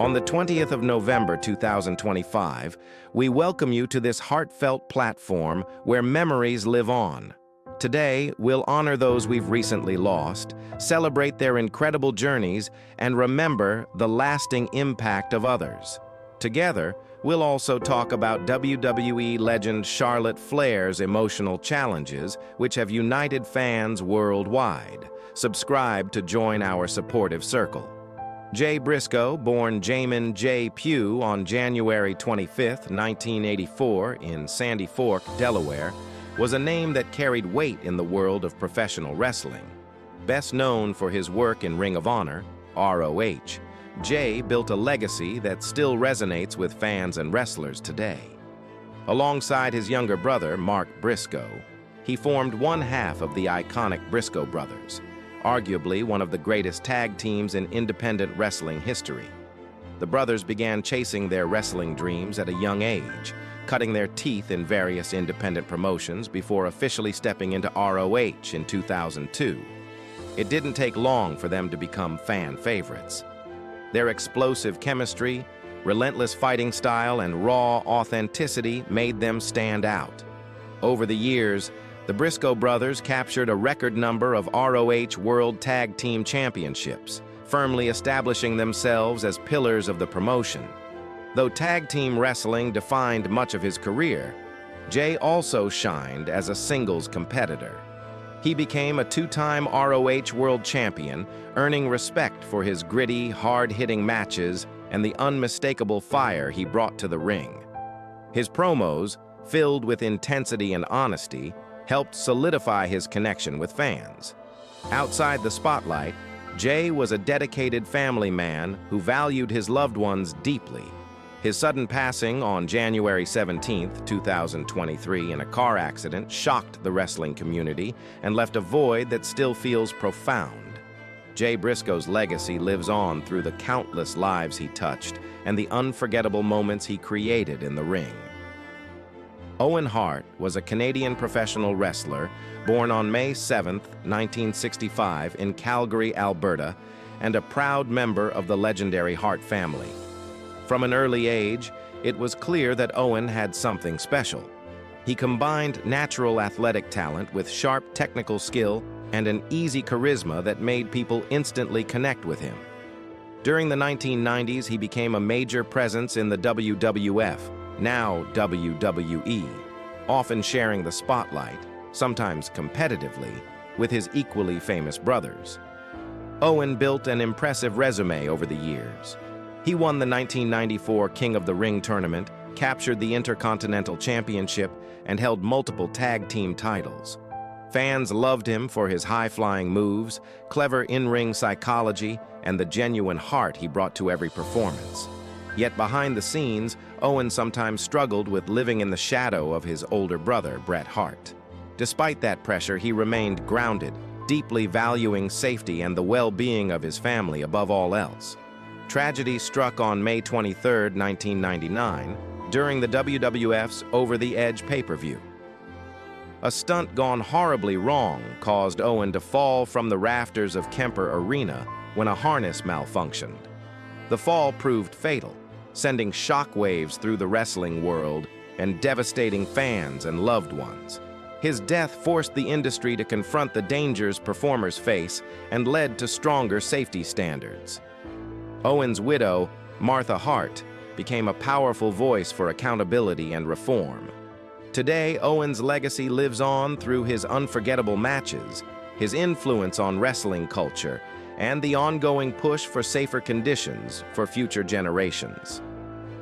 On the 20th of November 2025, we welcome you to this heartfelt platform where memories live on. Today, we'll honor those we've recently lost, celebrate their incredible journeys, and remember the lasting impact of others. Together, we'll also talk about WWE legend Charlotte Flair's emotional challenges, which have united fans worldwide. Subscribe to join our supportive circle. Jay Briscoe, born Jamin J. Pugh on January 25, 1984, in Sandy Fork, Delaware, was a name that carried weight in the world of professional wrestling. Best known for his work in Ring of Honor, ROH, Jay built a legacy that still resonates with fans and wrestlers today. Alongside his younger brother, Mark Briscoe, he formed one half of the iconic Briscoe brothers, arguably one of the greatest tag teams in independent wrestling history. The brothers began chasing their wrestling dreams at a young age, cutting their teeth in various independent promotions before officially stepping into ROH in 2002. It didn't take long for them to become fan favorites. Their explosive chemistry, relentless fighting style, and raw authenticity made them stand out. Over the years, the Briscoe brothers captured a record number of ROH World Tag Team Championships, firmly establishing themselves as pillars of the promotion. Though tag team wrestling defined much of his career, Jay also shined as a singles competitor. He became a two-time ROH World Champion, earning respect for his gritty, hard-hitting matches and the unmistakable fire he brought to the ring. His promos, filled with intensity and honesty, helped solidify his connection with fans. Outside the spotlight, Jay was a dedicated family man who valued his loved ones deeply. His sudden passing on January 17, 2023 in a car accident shocked the wrestling community and left a void that still feels profound. Jay Briscoe's legacy lives on through the countless lives he touched and the unforgettable moments he created in the ring. Owen Hart was a Canadian professional wrestler born on May 7, 1965 in Calgary, Alberta, and a proud member of the legendary Hart family. From an early age, it was clear that Owen had something special. He combined natural athletic talent with sharp technical skill and an easy charisma that made people instantly connect with him. During the 1990s, he became a major presence in the WWF, now WWE, often sharing the spotlight, sometimes competitively, with his equally famous brothers. Owen built an impressive resume over the years. He won the 1994 King of the Ring tournament, captured the Intercontinental Championship, and held multiple tag team titles. Fans loved him for his high-flying moves, clever in-ring psychology, and the genuine heart he brought to every performance. Yet behind the scenes, Owen sometimes struggled with living in the shadow of his older brother, Bret Hart. Despite that pressure, he remained grounded, deeply valuing safety and the well-being of his family above all else. Tragedy struck on May 23, 1999, during the WWF's Over the Edge pay-per-view. A stunt gone horribly wrong caused Owen to fall from the rafters of Kemper Arena when a harness malfunctioned. The fall proved fatal, sending shockwaves through the wrestling world and devastating fans and loved ones. His death forced the industry to confront the dangers performers face and led to stronger safety standards. Owen's widow, Martha Hart, became a powerful voice for accountability and reform. Today, Owen's legacy lives on through his unforgettable matches, his influence on wrestling culture, and the ongoing push for safer conditions for future generations.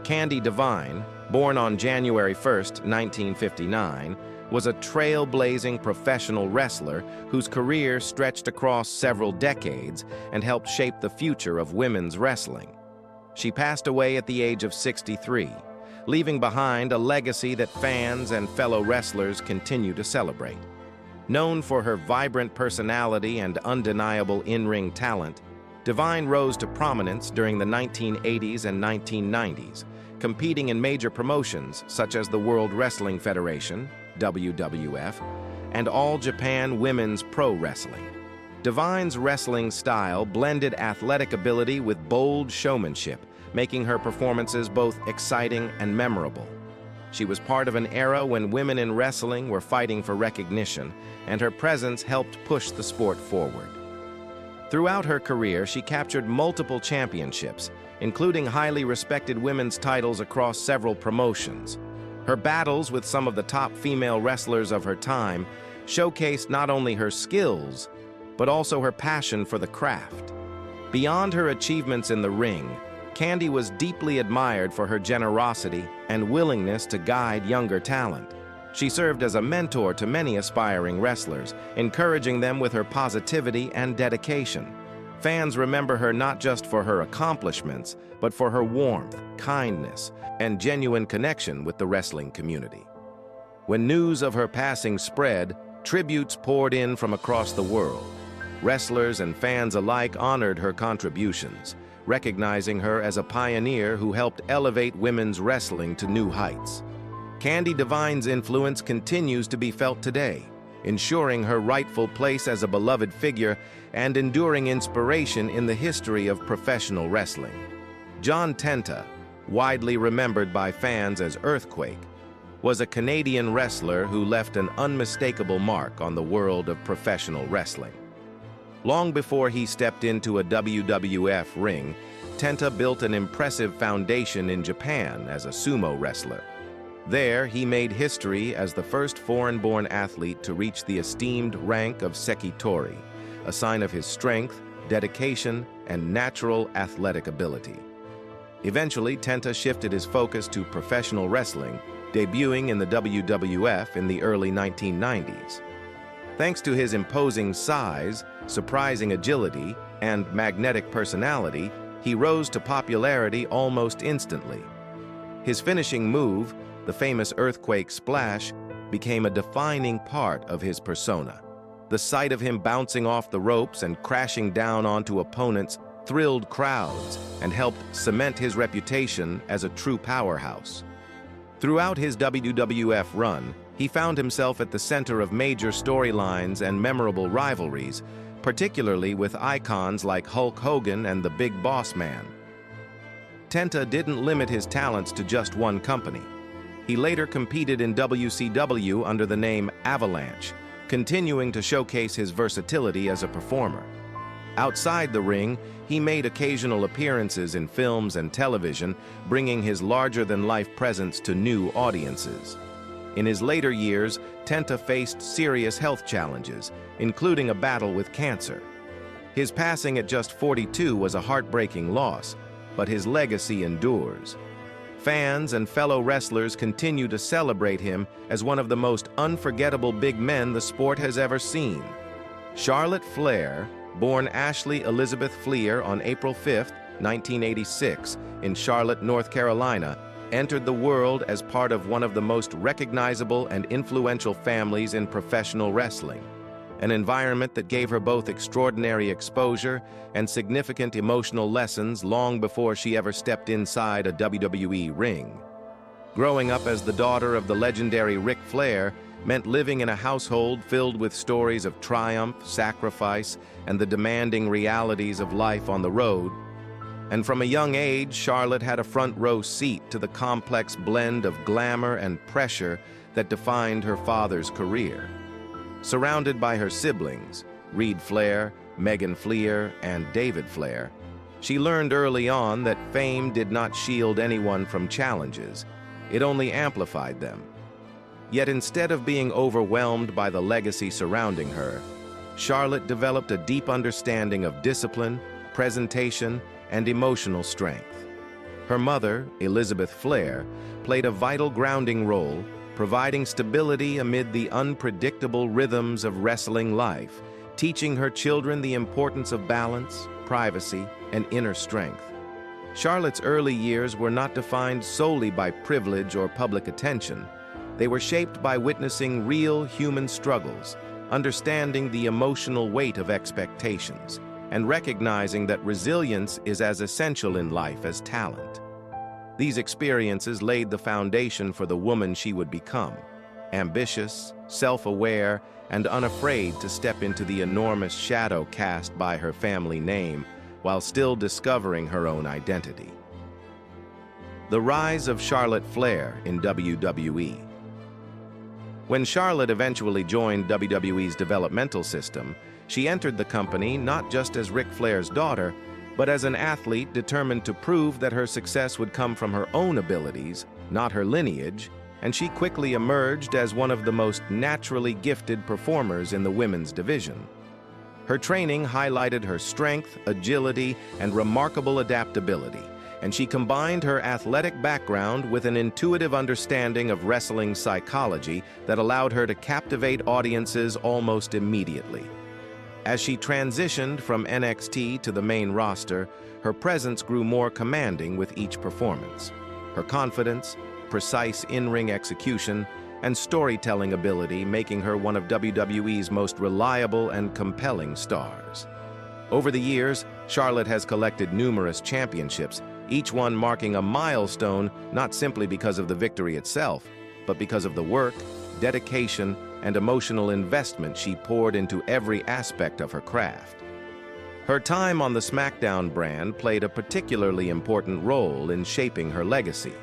Candy Devine, born on January 1, 1959, was a trailblazing professional wrestler whose career stretched across several decades and helped shape the future of women's wrestling. She passed away at the age of 63, leaving behind a legacy that fans and fellow wrestlers continue to celebrate. Known for her vibrant personality and undeniable in-ring talent, Devine rose to prominence during the 1980s and 1990s, competing in major promotions such as the World Wrestling Federation, WWF, and All Japan Women's Pro Wrestling. Devine's wrestling style blended athletic ability with bold showmanship, making her performances both exciting and memorable. She was part of an era when women in wrestling were fighting for recognition, and her presence helped push the sport forward. Throughout her career, she captured multiple championships, including highly respected women's titles across several promotions. Her battles with some of the top female wrestlers of her time showcased not only her skills, but also her passion for the craft. Beyond her achievements in the ring, Candy was deeply admired for her generosity and willingness to guide younger talent. She served as a mentor to many aspiring wrestlers, encouraging them with her positivity and dedication. Fans remember her not just for her accomplishments, but for her warmth, kindness, and genuine connection with the wrestling community. When news of her passing spread, tributes poured in from across the world. Wrestlers and fans alike honored her contributions, recognizing her as a pioneer who helped elevate women's wrestling to new heights. Candy Divine's influence continues to be felt today, ensuring her rightful place as a beloved figure and enduring inspiration in the history of professional wrestling. John Tenta, widely remembered by fans as Earthquake, was a Canadian wrestler who left an unmistakable mark on the world of professional wrestling. Long before he stepped into a WWF ring, Tenta built an impressive foundation in Japan as a sumo wrestler. There, he made history as the first foreign-born athlete to reach the esteemed rank of Sekitori, a sign of his strength, dedication, and natural athletic ability. Eventually, Tenta shifted his focus to professional wrestling, debuting in the WWF in the early 1990s. Thanks to his imposing size, surprising agility, and magnetic personality, he rose to popularity almost instantly. His finishing move, the famous Earthquake Splash, became a defining part of his persona. The sight of him bouncing off the ropes and crashing down onto opponents thrilled crowds and helped cement his reputation as a true powerhouse. Throughout his WWF run, he found himself at the center of major storylines and memorable rivalries, particularly with icons like Hulk Hogan and the Big Boss Man. Tenta didn't limit his talents to just one company. He later competed in WCW under the name Avalanche, continuing to showcase his versatility as a performer. Outside the ring, he made occasional appearances in films and television, bringing his larger-than-life presence to new audiences. In his later years, Tenta faced serious health challenges, including a battle with cancer. His passing at just 42 was a heartbreaking loss, but his legacy endures. Fans and fellow wrestlers continue to celebrate him as one of the most unforgettable big men the sport has ever seen. Charlotte Flair, born Ashley Elizabeth Fleer on April 5, 1986, in Charlotte, North Carolina, entered the world as part of one of the most recognizable and influential families in professional wrestling, an environment that gave her both extraordinary exposure and significant emotional lessons long before she ever stepped inside a WWE ring. Growing up as the daughter of the legendary Ric Flair meant living in a household filled with stories of triumph, sacrifice, and the demanding realities of life on the road. And from a young age, Charlotte had a front-row seat to the complex blend of glamour and pressure that defined her father's career. Surrounded by her siblings, Reed Flair, Megan Fleer, and David Flair, she learned early on that fame did not shield anyone from challenges. It only amplified them. Yet instead of being overwhelmed by the legacy surrounding her, Charlotte developed a deep understanding of discipline, presentation, and emotional strength. Her mother, Elizabeth Flair, played a vital grounding role, providing stability amid the unpredictable rhythms of wrestling life, teaching her children the importance of balance, privacy, and inner strength. Charlotte's early years were not defined solely by privilege or public attention. They were shaped by witnessing real human struggles, understanding the emotional weight of expectations, and recognizing that resilience is as essential in life as talent. These experiences laid the foundation for the woman she would become, ambitious, self-aware, and unafraid to step into the enormous shadow cast by her family name while still discovering her own identity. The rise of Charlotte Flair in WWE. When Charlotte eventually joined WWE's developmental system, she entered the company not just as Ric Flair's daughter, but as an athlete determined to prove that her success would come from her own abilities, not her lineage, and she quickly emerged as one of the most naturally gifted performers in the women's division. Her training highlighted her strength, agility, and remarkable adaptability, and she combined her athletic background with an intuitive understanding of wrestling psychology that allowed her to captivate audiences almost immediately. As she transitioned from NXT to the main roster, her presence grew more commanding with each performance. Her confidence, precise in-ring execution, and storytelling ability making her one of WWE's most reliable and compelling stars. Over the years, Charlotte has collected numerous championships, each one marking a milestone not simply because of the victory itself, but because of the work, dedication, and emotional investment she poured into every aspect of her craft. Her time on the SmackDown brand played a particularly important role in shaping her legacy,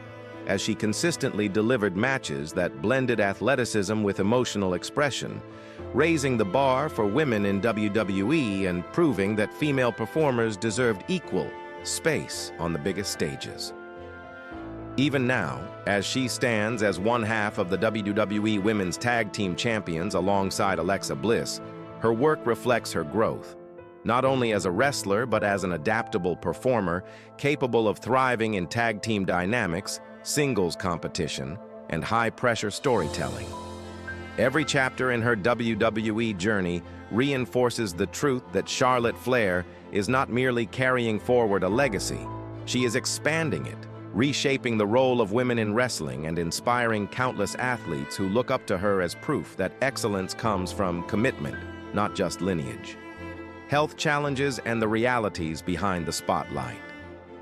as she consistently delivered matches that blended athleticism with emotional expression, raising the bar for women in WWE and proving that female performers deserved equal space on the biggest stages. Even now, as she stands as one half of the WWE Women's Tag Team Champions alongside Alexa Bliss, her work reflects her growth, not only as a wrestler but as an adaptable performer capable of thriving in tag team dynamics, singles competition, and high-pressure storytelling. Every chapter in her WWE journey reinforces the truth that Charlotte Flair is not merely carrying forward a legacy, she is expanding it, reshaping the role of women in wrestling and inspiring countless athletes who look up to her as proof that excellence comes from commitment, not just lineage. Health challenges and the realities behind the spotlight.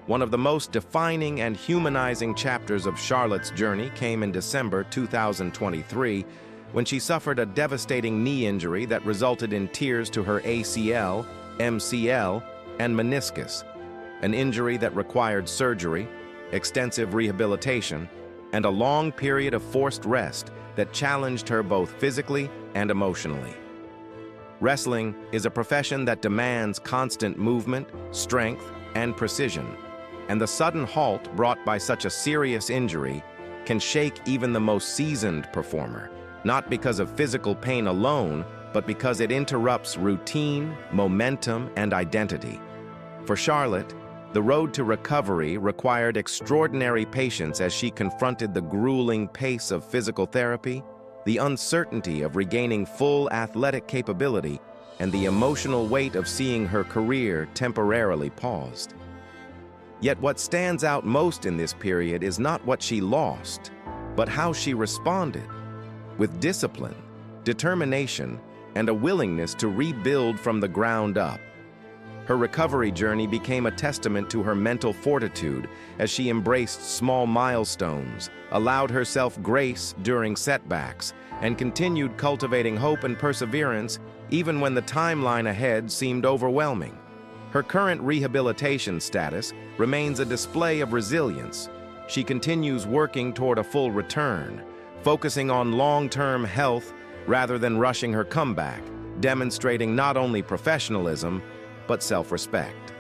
One of the most defining and humanizing chapters of Charlotte's journey came in December 2023, when she suffered a devastating knee injury that resulted in tears to her ACL, MCL, and meniscus, an injury that required surgery, extensive rehabilitation, and a long period of forced rest that challenged her both physically and emotionally. Wrestling is a profession that demands constant movement, strength, and precision, and the sudden halt brought by such a serious injury can shake even the most seasoned performer, not because of physical pain alone, but because it interrupts routine, momentum, and identity. For Charlotte, the road to recovery required extraordinary patience as she confronted the grueling pace of physical therapy, the uncertainty of regaining full athletic capability, and the emotional weight of seeing her career temporarily paused. Yet what stands out most in this period is not what she lost, but how she responded, with discipline, determination, and a willingness to rebuild from the ground up. Her recovery journey became a testament to her mental fortitude as she embraced small milestones, allowed herself grace during setbacks, and continued cultivating hope and perseverance even when the timeline ahead seemed overwhelming. Her current rehabilitation status remains a display of resilience. She continues working toward a full return, focusing on long-term health rather than rushing her comeback, demonstrating not only professionalism, but self-respect.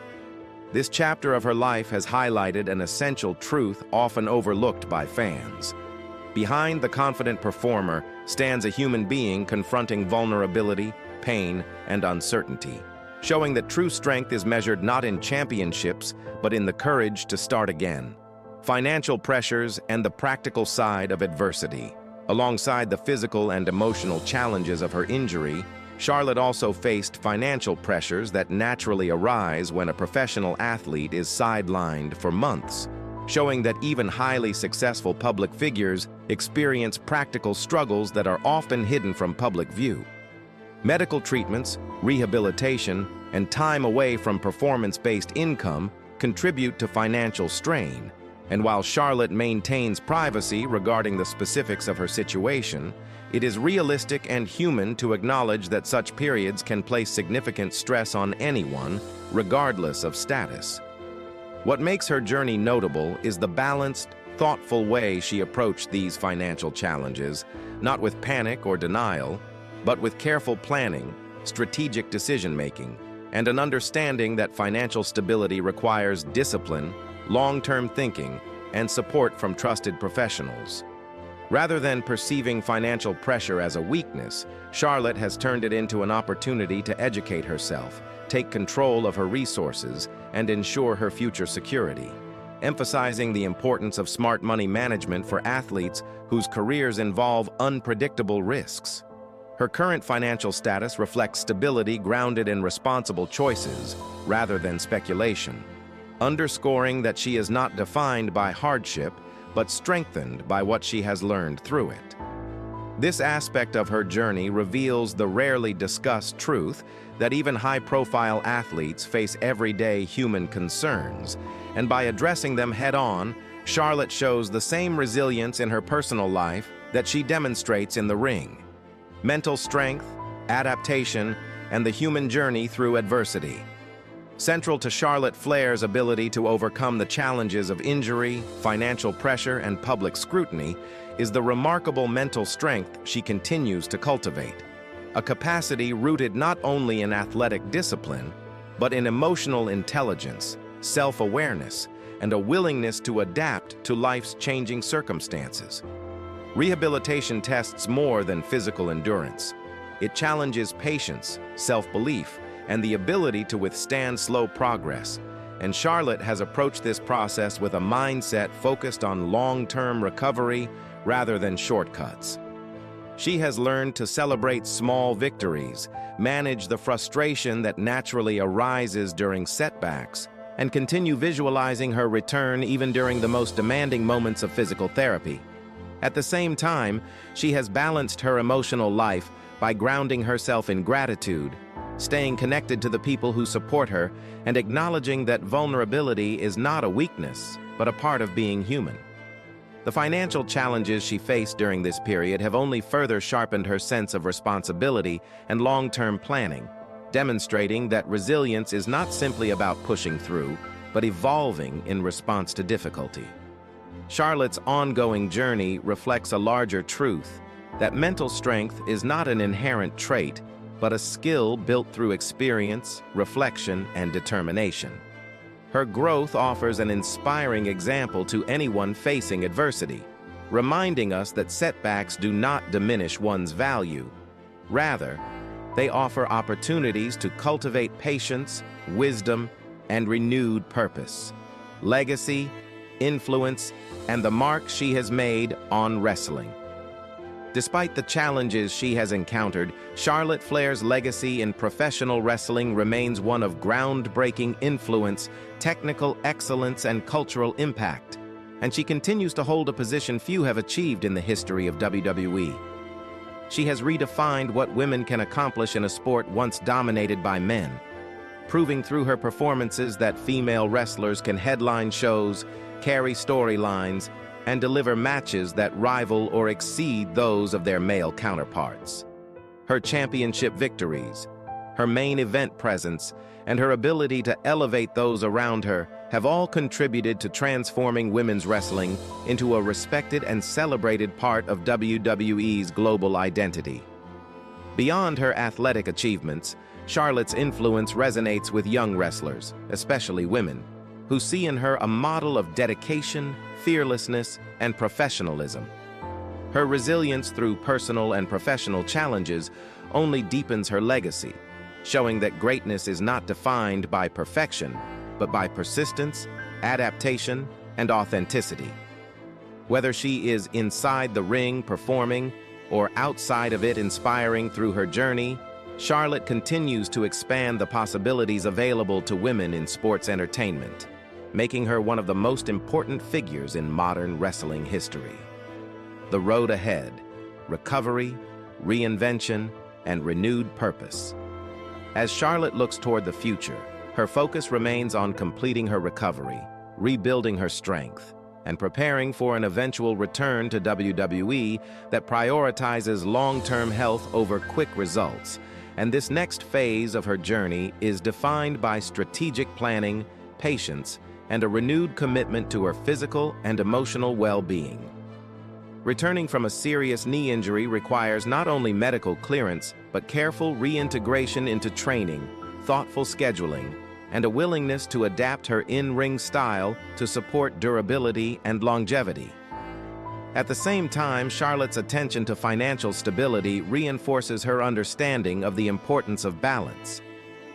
This chapter of her life has highlighted an essential truth often overlooked by fans. Behind the confident performer stands a human being confronting vulnerability, pain, and uncertainty, showing that true strength is measured not in championships, but in the courage to start again. Financial pressures and the practical side of adversity. Alongside the physical and emotional challenges of her injury, Charlotte also faced financial pressures that naturally arise when a professional athlete is sidelined for months, showing that even highly successful public figures experience practical struggles that are often hidden from public view. Medical treatments, rehabilitation, and time away from performance-based income contribute to financial strain, and while Charlotte maintains privacy regarding the specifics of her situation, it is realistic and human to acknowledge that such periods can place significant stress on anyone, regardless of status. What makes her journey notable is the balanced, thoughtful way she approached these financial challenges, not with panic or denial, but with careful planning, strategic decision-making, and an understanding that financial stability requires discipline, long-term thinking, and support from trusted professionals. Rather than perceiving financial pressure as a weakness, Charlotte has turned it into an opportunity to educate herself, take control of her resources, and ensure her future security, emphasizing the importance of smart money management for athletes whose careers involve unpredictable risks. Her current financial status reflects stability grounded in responsible choices rather than speculation, underscoring that she is not defined by hardship, but strengthened by what she has learned through it. This aspect of her journey reveals the rarely discussed truth that even high-profile athletes face everyday human concerns, and by addressing them head-on, Charlotte shows the same resilience in her personal life that she demonstrates in the ring. Mental strength, adaptation, and the human journey through adversity. Central to Charlotte Flair's ability to overcome the challenges of injury, financial pressure, and public scrutiny is the remarkable mental strength she continues to cultivate, a capacity rooted not only in athletic discipline, but in emotional intelligence, self-awareness, and a willingness to adapt to life's changing circumstances. Rehabilitation tests more than physical endurance. It challenges patience, self-belief, and the ability to withstand slow progress, and Charlotte has approached this process with a mindset focused on long-term recovery rather than shortcuts. She has learned to celebrate small victories, manage the frustration that naturally arises during setbacks, and continue visualizing her return even during the most demanding moments of physical therapy. At the same time, she has balanced her emotional life by grounding herself in gratitude, staying connected to the people who support her, and acknowledging that vulnerability is not a weakness, but a part of being human. The financial challenges she faced during this period have only further sharpened her sense of responsibility and long-term planning, demonstrating that resilience is not simply about pushing through, but evolving in response to difficulty. Charlotte's ongoing journey reflects a larger truth, that mental strength is not an inherent trait, but a skill built through experience, reflection, and determination. Her growth offers an inspiring example to anyone facing adversity, reminding us that setbacks do not diminish one's value. Rather, they offer opportunities to cultivate patience, wisdom, and renewed purpose, legacy, influence, and the mark she has made on wrestling. Despite the challenges she has encountered, Charlotte Flair's legacy in professional wrestling remains one of groundbreaking influence, technical excellence, and cultural impact, and she continues to hold a position few have achieved in the history of WWE. She has redefined what women can accomplish in a sport once dominated by men, proving through her performances that female wrestlers can headline shows, carry storylines, and deliver matches that rival or exceed those of their male counterparts. Her championship victories, her main event presence, and her ability to elevate those around her have all contributed to transforming women's wrestling into a respected and celebrated part of WWE's global identity. Beyond her athletic achievements, Charlotte's influence resonates with young wrestlers, especially women, who see in her a model of dedication, fearlessness, and professionalism. Her resilience through personal and professional challenges only deepens her legacy, showing that greatness is not defined by perfection, but by persistence, adaptation, and authenticity. Whether she is inside the ring performing or outside of it inspiring through her journey, Charlotte continues to expand the possibilities available to women in sports entertainment, making her one of the most important figures in modern wrestling history. The road ahead: recovery, reinvention, and renewed purpose. As Charlotte looks toward the future, her focus remains on completing her recovery, rebuilding her strength, and preparing for an eventual return to WWE that prioritizes long-term health over quick results. And this next phase of her journey is defined by strategic planning, patience, and a renewed commitment to her physical and emotional well-being. Returning from a serious knee injury requires not only medical clearance, but careful reintegration into training, thoughtful scheduling, and a willingness to adapt her in-ring style to support durability and longevity. At the same time, Charlotte's attention to financial stability reinforces her understanding of the importance of balance,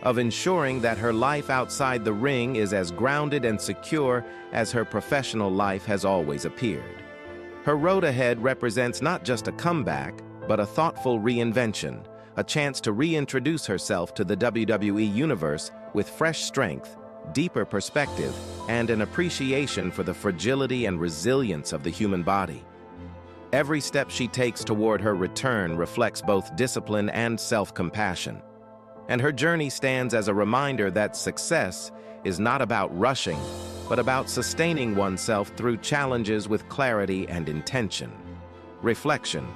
of ensuring that her life outside the ring is as grounded and secure as her professional life has always appeared. Her road ahead represents not just a comeback, but a thoughtful reinvention, a chance to reintroduce herself to the WWE Universe with fresh strength, deeper perspective, and an appreciation for the fragility and resilience of the human body. Every step she takes toward her return reflects both discipline and self-compassion, and her journey stands as a reminder that success is not about rushing, but about sustaining oneself through challenges with clarity and intention. Reflection,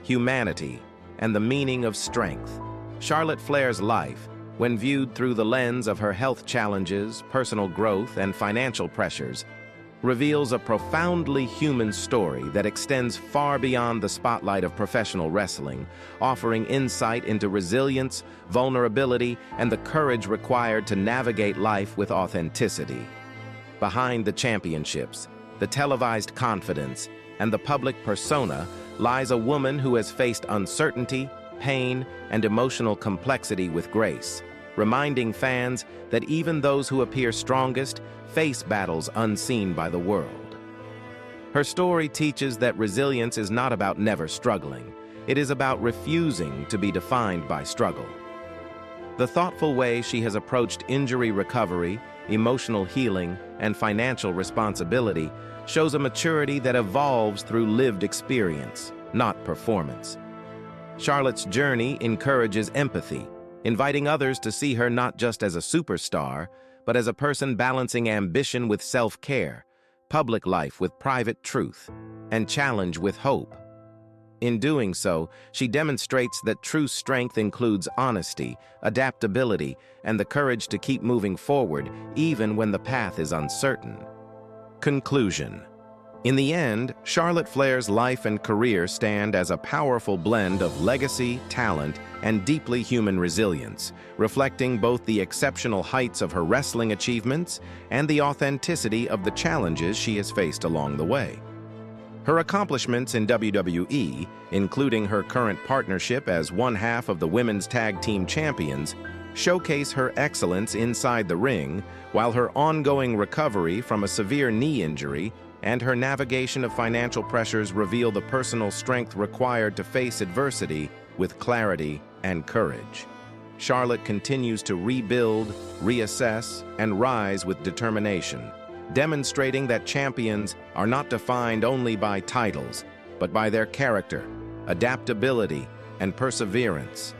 humanity, and the meaning of strength. Charlotte Flair's life, when viewed through the lens of her health challenges, personal growth, and financial pressures, reveals a profoundly human story that extends far beyond the spotlight of professional wrestling, offering insight into resilience, vulnerability, and the courage required to navigate life with authenticity. Behind the championships, the televised confidence, and the public persona lies a woman who has faced uncertainty, pain, and emotional complexity with grace, reminding fans that even those who appear strongest face battles unseen by the world. Her story teaches that resilience is not about never struggling. It is about refusing to be defined by struggle. The thoughtful way she has approached injury recovery, emotional healing, and financial responsibility shows a maturity that evolves through lived experience, not performance. Charlotte's journey encourages empathy, inviting others to see her not just as a superstar, but as a person balancing ambition with self-care, public life with private truth, and challenge with hope. In doing so, she demonstrates that true strength includes honesty, adaptability, and the courage to keep moving forward even when the path is uncertain. Conclusion. In the end, Charlotte Flair's life and career stand as a powerful blend of legacy, talent, and deeply human resilience, reflecting both the exceptional heights of her wrestling achievements and the authenticity of the challenges she has faced along the way. Her accomplishments in WWE, including her current partnership as one half of the Women's Tag Team Champions, showcase her excellence inside the ring, while her ongoing recovery from a severe knee injury and her navigation of financial pressures reveal the personal strength required to face adversity with clarity and courage. Charlotte continues to rebuild, reassess, and rise with determination, demonstrating that champions are not defined only by titles, but by their character, adaptability, and perseverance.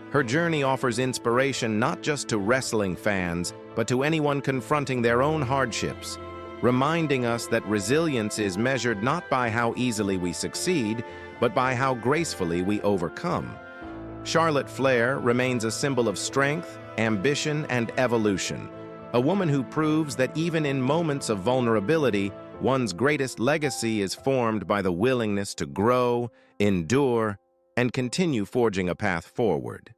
Her journey offers inspiration not just to wrestling fans, but to anyone confronting their own hardships, reminding us that resilience is measured not by how easily we succeed, but by how gracefully we overcome. Charlotte Flair remains a symbol of strength, ambition, and evolution, a woman who proves that even in moments of vulnerability, one's greatest legacy is formed by the willingness to grow, endure, and continue forging a path forward.